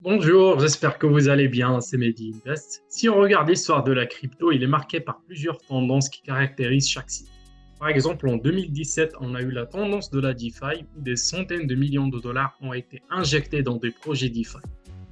Bonjour, j'espère que vous allez bien, c'est Mehdi Invest. Si on regarde l'histoire de la crypto, il est marqué par plusieurs tendances qui caractérisent chaque cycle. Par exemple, en 2017, on a eu la tendance de la DeFi où des centaines de millions de dollars ont été injectés dans des projets DeFi.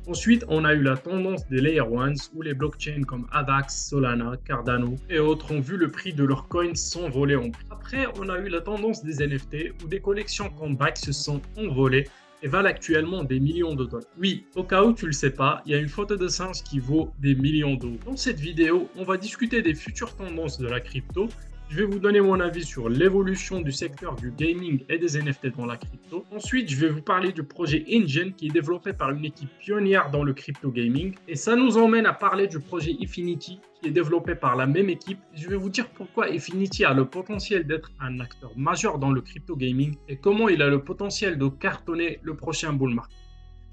Ensuite, on a eu la tendance des Layer Ones où les blockchains comme Avax, Solana, Cardano et autres ont vu le prix de leurs coins s'envoler en prix. Après, on a eu la tendance des NFT où des collections comme Bakkt se sont envolées et valent actuellement des millions de dollars. Oui, au cas où tu ne le sais pas, il y a une photo de singe qui vaut des millions d'euros. Dans cette vidéo, on va discuter des futures tendances de la crypto. Je vais vous donner mon avis sur l'évolution du secteur du gaming et des NFT dans la crypto. Ensuite, je vais vous parler du projet Engine qui est développé par une équipe pionnière dans le crypto gaming. Et ça nous emmène à parler du projet Efinity qui est développé par la même équipe. Je vais vous dire pourquoi Efinity a le potentiel d'être un acteur majeur dans le crypto gaming et comment il a le potentiel de cartonner le prochain bull market.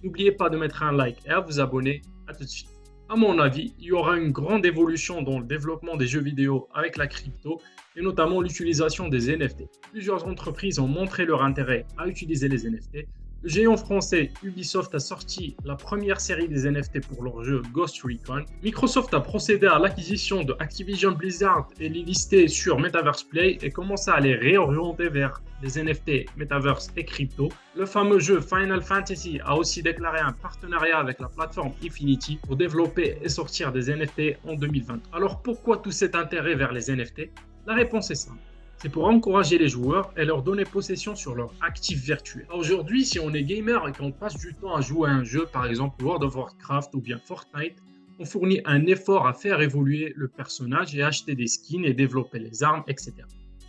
N'oubliez pas de mettre un like et à vous abonner. À tout de suite. À mon avis, il y aura une grande évolution dans le développement des jeux vidéo avec la crypto et notamment l'utilisation des NFT. Plusieurs entreprises ont montré leur intérêt à utiliser les NFT. Le géant français Ubisoft a sorti la première série des NFT pour leur jeu Ghost Recon. Microsoft a procédé à l'acquisition de Activision Blizzard et les listé sur Metaverse Play et commence à les réorienter vers les NFT, Metaverse et crypto. Le fameux jeu Final Fantasy a aussi déclaré un partenariat avec la plateforme Efinity pour développer et sortir des NFT en 2020. Alors pourquoi tout cet intérêt vers les NFT? La réponse est simple. C'est pour encourager les joueurs et leur donner possession sur leur actif virtuel. Aujourd'hui, si on est gamer et qu'on passe du temps à jouer à un jeu, par exemple World of Warcraft ou bien Fortnite, on fournit un effort à faire évoluer le personnage et acheter des skins et développer les armes, etc.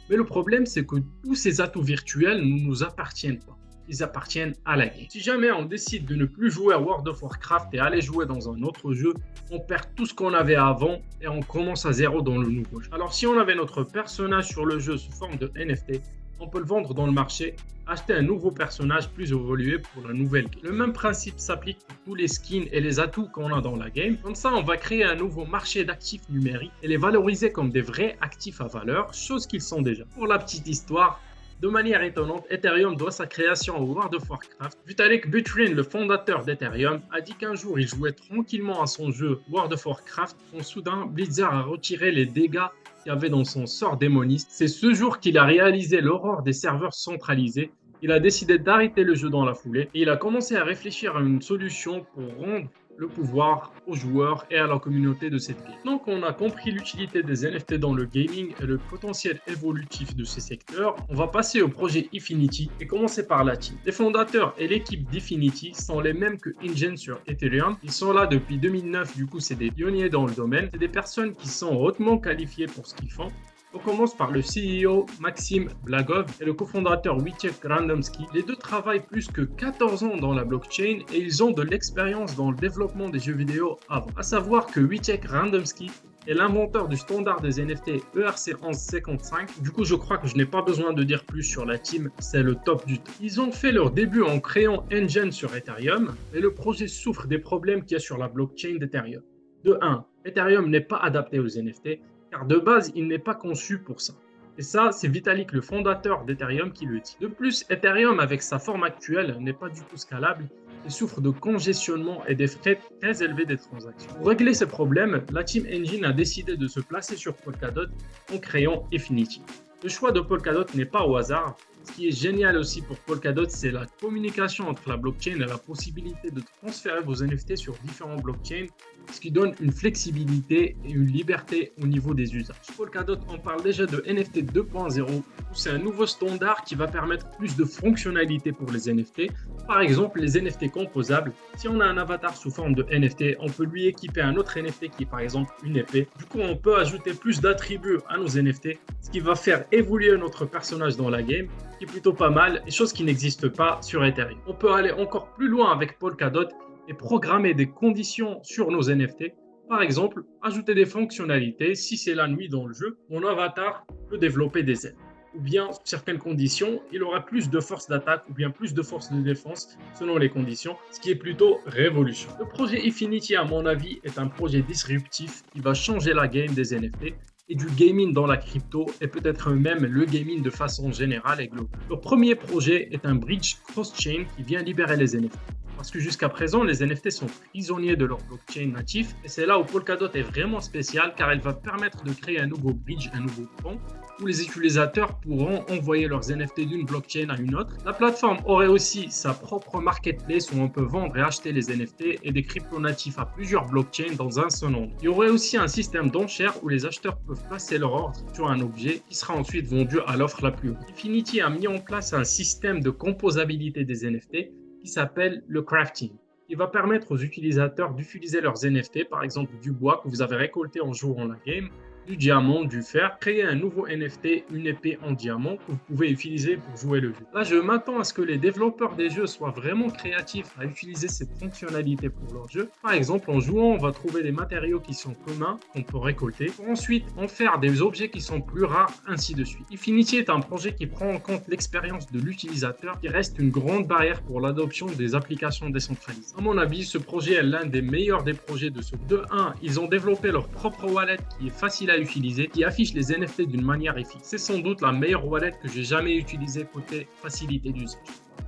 Mais le problème, c'est que tous ces atouts virtuels ne nous appartiennent pas. Ils appartiennent à la game. Si jamais on décide de ne plus jouer à World of Warcraft et aller jouer dans un autre jeu, on perd tout ce qu'on avait avant et on commence à zéro dans le nouveau jeu. Alors si on avait notre personnage sur le jeu sous forme de NFT, on peut le vendre dans le marché, acheter un nouveau personnage plus évolué pour la nouvelle game. Le même principe s'applique pour tous les skins et les atouts qu'on a dans la game. Comme ça, on va créer un nouveau marché d'actifs numériques et les valoriser comme des vrais actifs à valeur, chose qu'ils sont déjà. Pour la petite histoire, de manière étonnante, Ethereum doit sa création au World of Warcraft. Vitalik Buterin, le fondateur d'Ethereum, a dit qu'un jour il jouait tranquillement à son jeu World of Warcraft quand soudain Blizzard a retiré les dégâts qu'il y avait dans son sort démoniste. C'est ce jour qu'il a réalisé l'aurore des serveurs centralisés. Il a décidé d'arrêter le jeu dans la foulée et il a commencé à réfléchir à une solution pour rendre le pouvoir aux joueurs et à la communauté de cette game. Donc on a compris l'utilité des NFT dans le gaming et le potentiel évolutif de ces secteurs. On va passer au projet Efinity et commencer par la team. Les fondateurs et l'équipe d'Efinity sont les mêmes que Engine sur Ethereum. Ils sont là depuis 2009, du coup c'est des pionniers dans le domaine. C'est des personnes qui sont hautement qualifiées pour ce qu'ils font. On commence par le CEO Maxime Blagov et le cofondateur Wojciech Randomski. Les deux travaillent plus que 14 ans dans la blockchain et ils ont de l'expérience dans le développement des jeux vidéo avant. À savoir que Wojciech Randomski est l'inventeur du standard des NFT ERC1155. Du coup, je crois que je n'ai pas besoin de dire plus sur la team, c'est le top du top. Ils ont fait leur début en créant Engine sur Ethereum, mais le projet souffre des problèmes qu'il y a sur la blockchain d'Ethereum. De 1, Ethereum n'est pas adapté aux NFT, car de base, il n'est pas conçu pour ça. Et ça, c'est Vitalik, le fondateur d'Ethereum, qui le dit. De plus, Ethereum, avec sa forme actuelle, n'est pas du tout scalable et souffre de congestionnement et des frais très élevés des transactions. Pour régler ces problèmes, la Team Engine a décidé de se placer sur Polkadot en créant Efinity. Le choix de Polkadot n'est pas au hasard. Ce qui est génial aussi pour Polkadot, c'est la communication entre la blockchain et la possibilité de transférer vos NFT sur différents blockchains, ce qui donne une flexibilité et une liberté au niveau des usages. Polkadot, on parle déjà de NFT 2.0, où c'est un nouveau standard qui va permettre plus de fonctionnalités pour les NFT. Par exemple, les NFT composables. Si on a un avatar sous forme de NFT, on peut lui équiper un autre NFT qui est par exemple une épée. Du coup, on peut ajouter plus d'attributs à nos NFT, ce qui va faire évoluer notre personnage dans la game, qui est plutôt pas mal, et chose qui n'existe pas sur Ethereum. On peut aller encore plus loin avec Polkadot et programmer des conditions sur nos NFT. Par exemple, ajouter des fonctionnalités. Si c'est la nuit dans le jeu, mon avatar peut développer des ailes. Ou bien, sous certaines conditions, il aura plus de force d'attaque ou bien plus de force de défense selon les conditions, ce qui est plutôt révolution. Le projet Efinity, à mon avis, est un projet disruptif qui va changer la game des NFT et du gaming dans la crypto et peut-être même le gaming de façon générale et globale. Le premier projet est un bridge cross-chain qui vient libérer les NFT. Parce que jusqu'à présent, les NFT sont prisonniers de leur blockchain natif et c'est là où Polkadot est vraiment spécial car elle va permettre de créer un nouveau bridge, un nouveau pont où les utilisateurs pourront envoyer leurs NFT d'une blockchain à une autre. La plateforme aurait aussi sa propre marketplace où on peut vendre et acheter les NFT et des cryptos natifs à plusieurs blockchains dans un seul endroit. Il y aurait aussi un système d'enchères où les acheteurs peuvent placer leur ordre sur un objet qui sera ensuite vendu à l'offre la plus haute. Infinity a mis en place un système de composabilité des NFT qui s'appelle le crafting. Il va permettre aux utilisateurs d'utiliser leurs NFT, par exemple du bois que vous avez récolté en jouant la game, du diamant, du fer, créer un nouveau NFT, une épée en diamant que vous pouvez utiliser pour jouer le jeu. Là, je m'attends à ce que les développeurs des jeux soient vraiment créatifs à utiliser cette fonctionnalité pour leur jeu. Par exemple, en jouant, on va trouver des matériaux qui sont communs, qu'on peut récolter, pour ensuite en faire des objets qui sont plus rares, ainsi de suite. Infinity est un projet qui prend en compte l'expérience de l'utilisateur, qui reste une grande barrière pour l'adoption des applications décentralisées. À mon avis, ce projet est l'un des meilleurs des projets de ce. De 1, ils ont développé leur propre wallet qui est facile à utiliser, qui affiche les NFT d'une manière efficace. C'est sans doute la meilleure wallet que j'ai jamais utilisée côté facilité d'usage.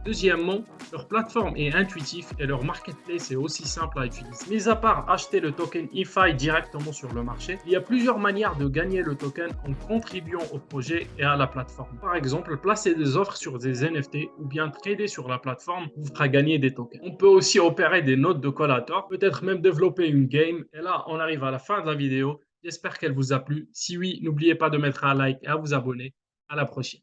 Deuxièmement, leur plateforme est intuitive et leur marketplace est aussi simple à utiliser. Mis à part acheter le token EFI directement sur le marché, il y a plusieurs manières de gagner le token en contribuant au projet et à la plateforme. Par exemple, placer des offres sur des NFT ou bien trader sur la plateforme vous fera gagner des tokens. On peut aussi opérer des notes de collator, peut-être même développer une game. Et là, on arrive à la fin de la vidéo. J'espère qu'elle vous a plu. Si oui, n'oubliez pas de mettre un like et à vous abonner. À la prochaine.